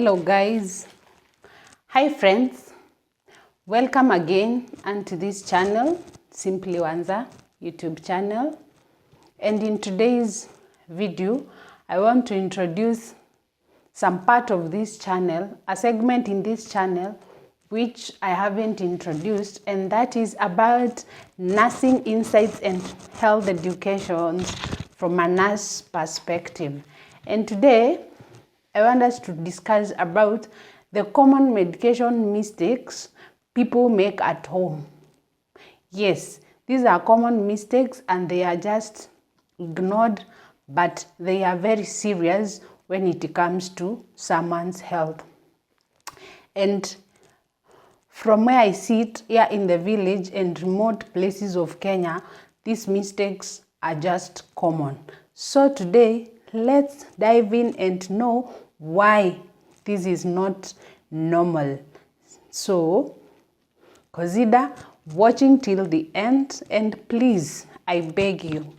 Hello guys, hi friends, welcome again onto this channel, Simply Wanza YouTube channel. And in today's video, I want to introduce some part of this channel, a segment in this channel which I haven't introduced, and that is about nursing insights and health education from a nurse perspective. And today, I want us to discuss about the common medication mistakes people make at home. Yes, these are common mistakes and they are just ignored, but they are very serious when it comes to someone's health. And from where I sit here in the village and remote places of Kenya, these mistakes are just common. So today, let's dive in and know why this is not normal. So, consider watching till the end, and please, I beg you,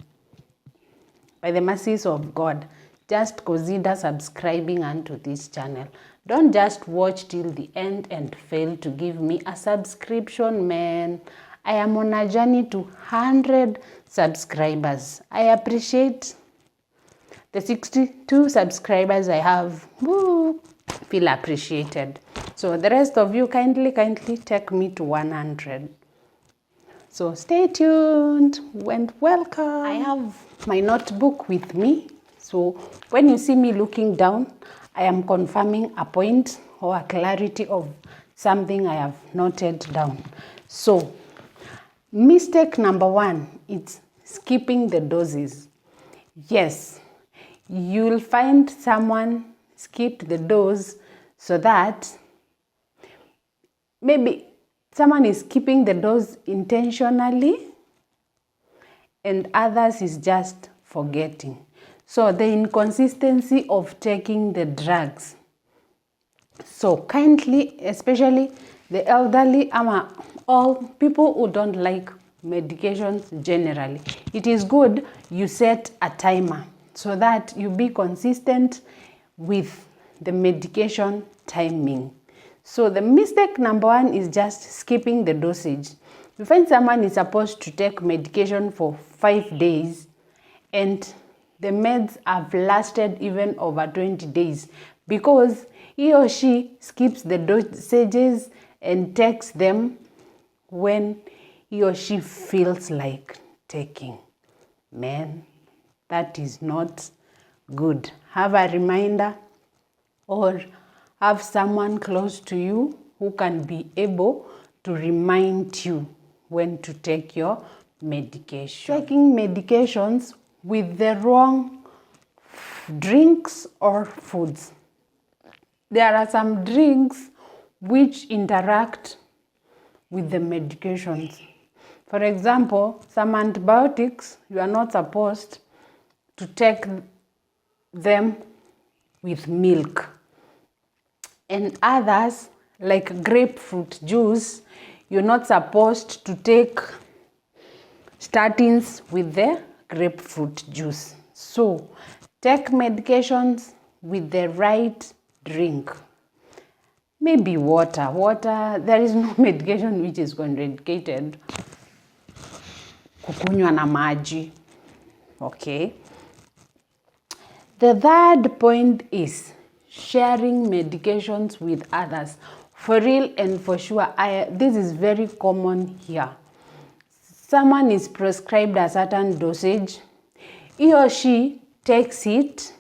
by the mercies of God, just consider subscribing unto this channel. Don't just watch till the end and fail to give me a subscription, man. I am on a journey to 100 subscribers. I appreciate the 62 subscribers I have. Woo, feel appreciated. So the rest of you kindly take me to 100. So stay tuned and welcome. I have my notebook with me. So when you see me looking down, I am confirming a point or a clarity of something I have noted down. So mistake number 1 is skipping the doses. Yes, you'll find someone skipped the dose so that maybe someone is skipping the dose intentionally and others is just forgetting. So the inconsistency of taking the drugs. So kindly, especially the elderly, all people who don't like medications generally, it is good you set a timer so that you be consistent with the medication timing. So the mistake number 1 is just skipping the dosage. You find someone is supposed to take medication for 5 days and the meds have lasted even over 20 days because he or she skips the dosages and takes them when he or she feels like taking. Man, that is not good. Have a reminder or have someone close to you who can be able to remind you when to take your medication. Taking medications with the wrong drinks or foods. There are some drinks which interact with the medications. For example, some antibiotics, you are not supposed to take them with milk. And others, like grapefruit juice, you're not supposed to take statins with the grapefruit juice. So, take medications with the right drink. Maybe water. There is no medication which is contraindicated kukunywa na maji. Okay. The third point is sharing medications with others. For real and for sure, this is very common here. Someone is prescribed a certain dosage. He or she takes it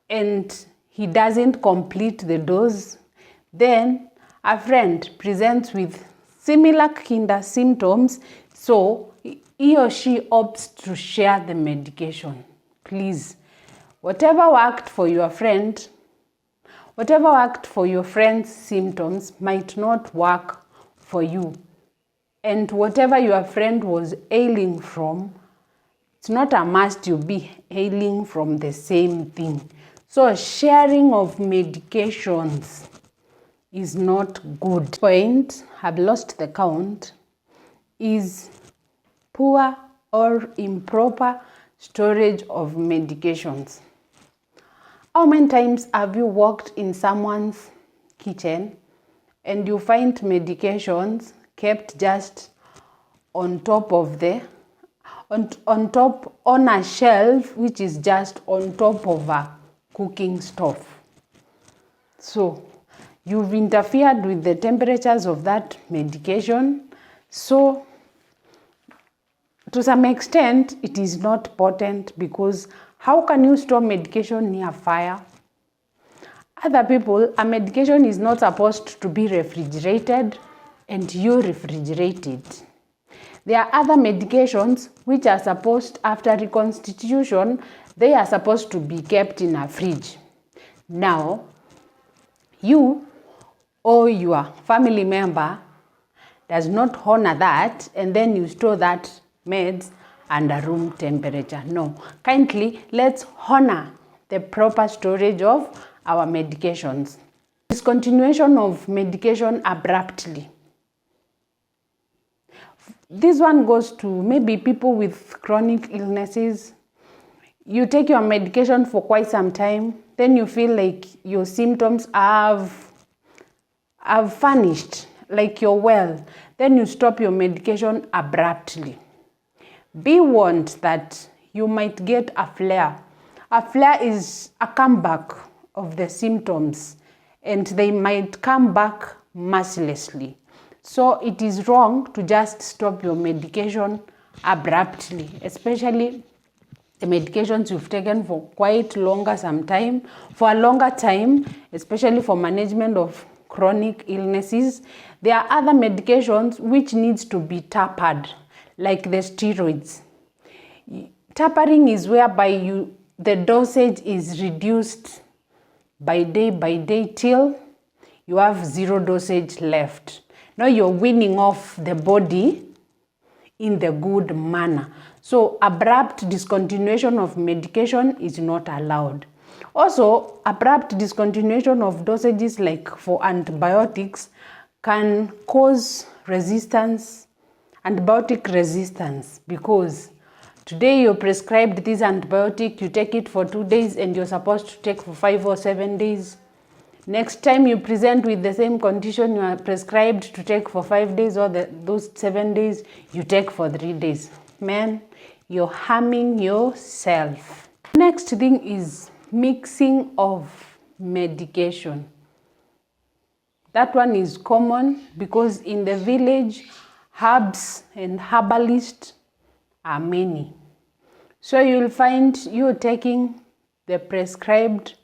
and he doesn't complete the dose. Then a friend presents with similar symptoms, so he or she opts to share the medication. Please, whatever worked for your friend's symptoms might not work for you. And whatever your friend was ailing from, it's not a must you be ailing from the same thing. So sharing of medications is not good. Point, I've lost the count, is poor or improper storage of medications. How many times have you walked in someone's kitchen and you find medications kept just on top of the on a shelf, which is just on top of a cooking stove? So you've interfered with the temperatures of that medication. So to some extent it is not potent, because how can you store medication near fire? Other people, a medication is not supposed to be refrigerated and you refrigerate it. There are other medications which are supposed, after reconstitution, they are supposed to be kept in a fridge. Now, you or your family member does not honor that, and then you store that meds under room temperature. No, kindly let's honor the proper storage of our medications. Discontinuation of medication abruptly. This one goes to maybe people with chronic illnesses. You take your medication for quite some time, then you feel like your symptoms have vanished, like you're well. Then you stop your medication abruptly. Be warned that you might get a flare. A flare is a comeback of the symptoms, and they might come back mercilessly. So it is wrong to just stop your medication abruptly, especially the medications you've taken for quite longer for a longer time, especially for management of chronic illnesses. There are other medications which needs to be tapered, like the steroids. Tapering is whereby the dosage is reduced by day till you have zero dosage left. Now you're weaning off the body in the good manner. So abrupt discontinuation of medication is not allowed. Also, abrupt discontinuation of dosages, like for antibiotics, can cause antibiotic resistance, because today you're prescribed this antibiotic, you take it for 2 days and you're supposed to take for 5 or 7 days. Next time you present with the same condition, you are prescribed to take for 5 days, or those 7 days you take for 3 days. Man, you're harming yourself. Next thing is mixing of medication. That one is common because in the village, herbs and herbalists are many. So you'll find you're taking the prescribed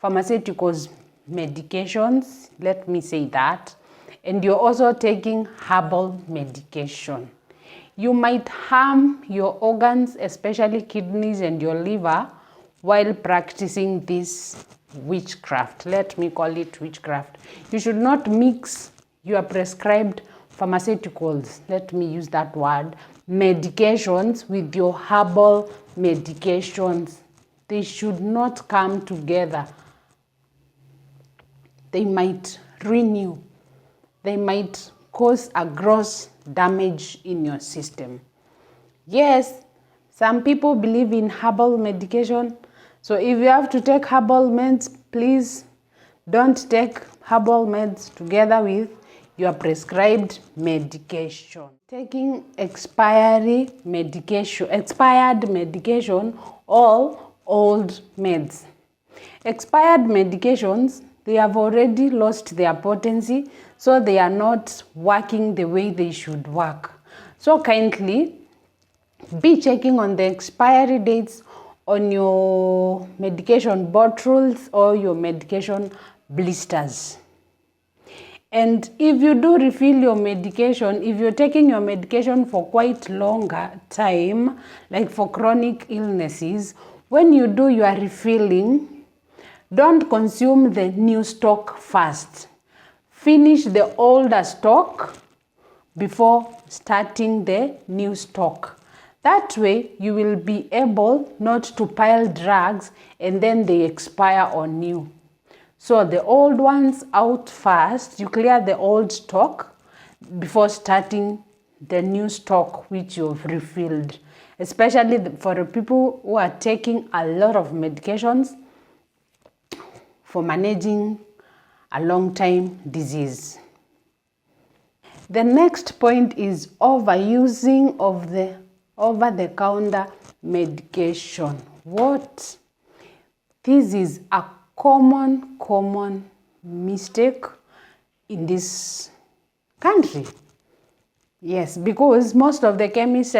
pharmaceuticals medications, let me say that, and you're also taking herbal medication. You might harm your organs, especially kidneys and your liver, while practicing this witchcraft. Let me call it witchcraft. You should not mix your prescribed pharmaceuticals, let me use that word, medications with your herbal medications. They should not come together. They might ruin you. They might cause a gross damage in your system. Yes, some people believe in herbal medication. So if you have to take herbal meds, please don't take herbal meds together with your prescribed medication. Taking expired medication, or old meds. Expired medications, they have already lost their potency, so they are not working the way they should work. So kindly be checking on the expiry dates on your medication bottles or your medication blisters. And if you do refill your medication, if you're taking your medication for quite longer time, like for chronic illnesses, when you do your refilling, don't consume the new stock first. Finish the older stock before starting the new stock. That way, you will be able not to pile drugs and then they expire on you. So the old ones out first, you clear the old stock before starting the new stock which you've refilled. Especially for the people who are taking a lot of medications, for managing a long time disease. The next point is overusing of the over-the-counter medication. What? This is a common mistake in this country. Yes, because most of the chemists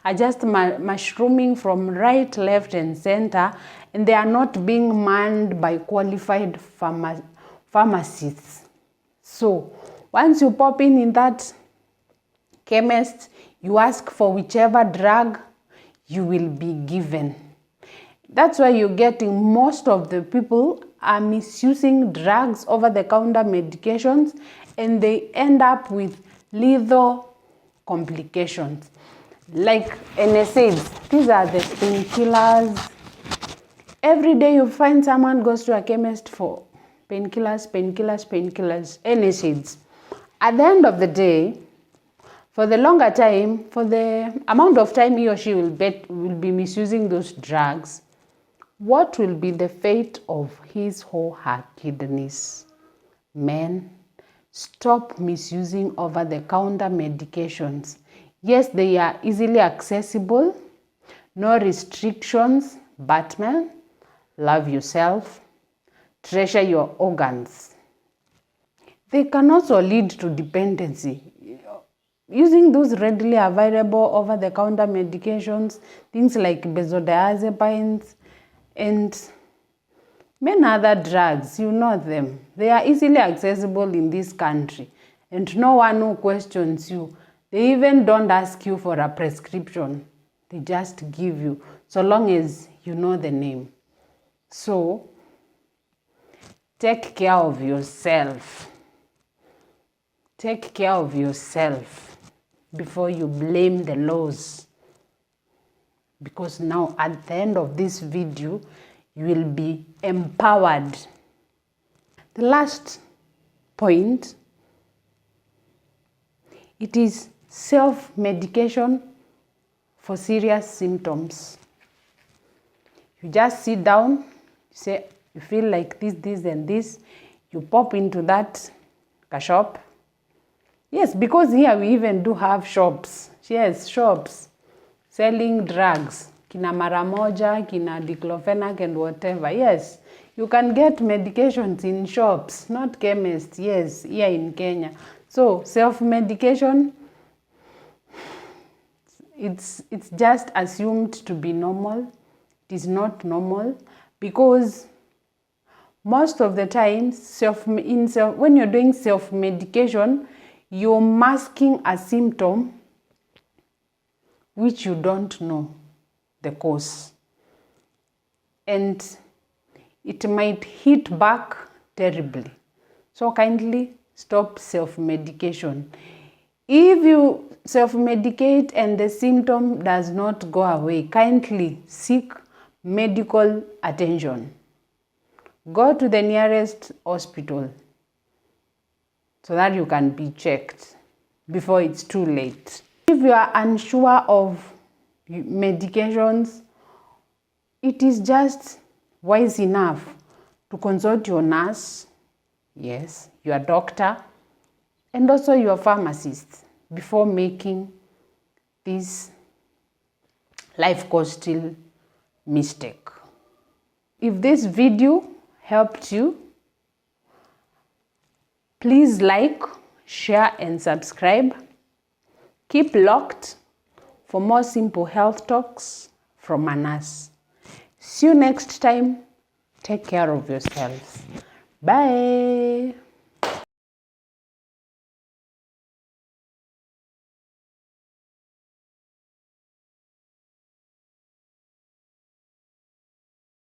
are just mushrooming from right, left, and center, and they are not being manned by qualified pharmacists. So once you pop in that chemist, you ask for whichever drug, you will be given. That's why you're getting most of the people are misusing drugs, over-the-counter medications, and they end up with lethal complications. Like NSAIDs, these are the painkillers. Every day you find someone goes to a chemist for painkillers, NSAIDs. At the end of the day, for the longer time, for the amount of time he or she will be misusing those drugs, what will be the fate of his or her kidneys? Men, stop misusing over-the-counter medications. Yes, they are easily accessible, no restrictions, but men, love yourself, treasure your organs. They can also lead to dependency. Using those readily available over-the-counter medications, things like benzodiazepines and many other drugs, you know them. They are easily accessible in this country, and no one who questions you. They even don't ask you for a prescription. They just give you, so long as you know the name. So take care of yourself. Take care of yourself before you blame the laws. Because now at the end of this video, you will be empowered. The last point, it is self-medication for serious symptoms. You just sit down, you say you feel like this and this, you pop into that shop. Yes, because here we even do have shops. Yes, shops selling drugs, kina maramoja, kina diclofenac and whatever. Yes, you can get medications in shops, not chemists. Yes, here in Kenya. So self-medication, it's just assumed to be normal. It is not normal, because most of the time when you're doing self-medication, you're masking a symptom which you don't know the cause, and it might hit back terribly. So kindly stop self-medication. If you self-medicate and the symptom does not go away, kindly seek medical attention. Go to the nearest hospital so that you can be checked before it's too late. If you are unsure of medications, it is just wise enough to consult your nurse, yes, your doctor, and also your pharmacist before making this life-costing mistake. If this video helped you, please like, share, and subscribe. Keep locked for more simple health talks from a nurse. See you next time. Take care of yourselves. Bye.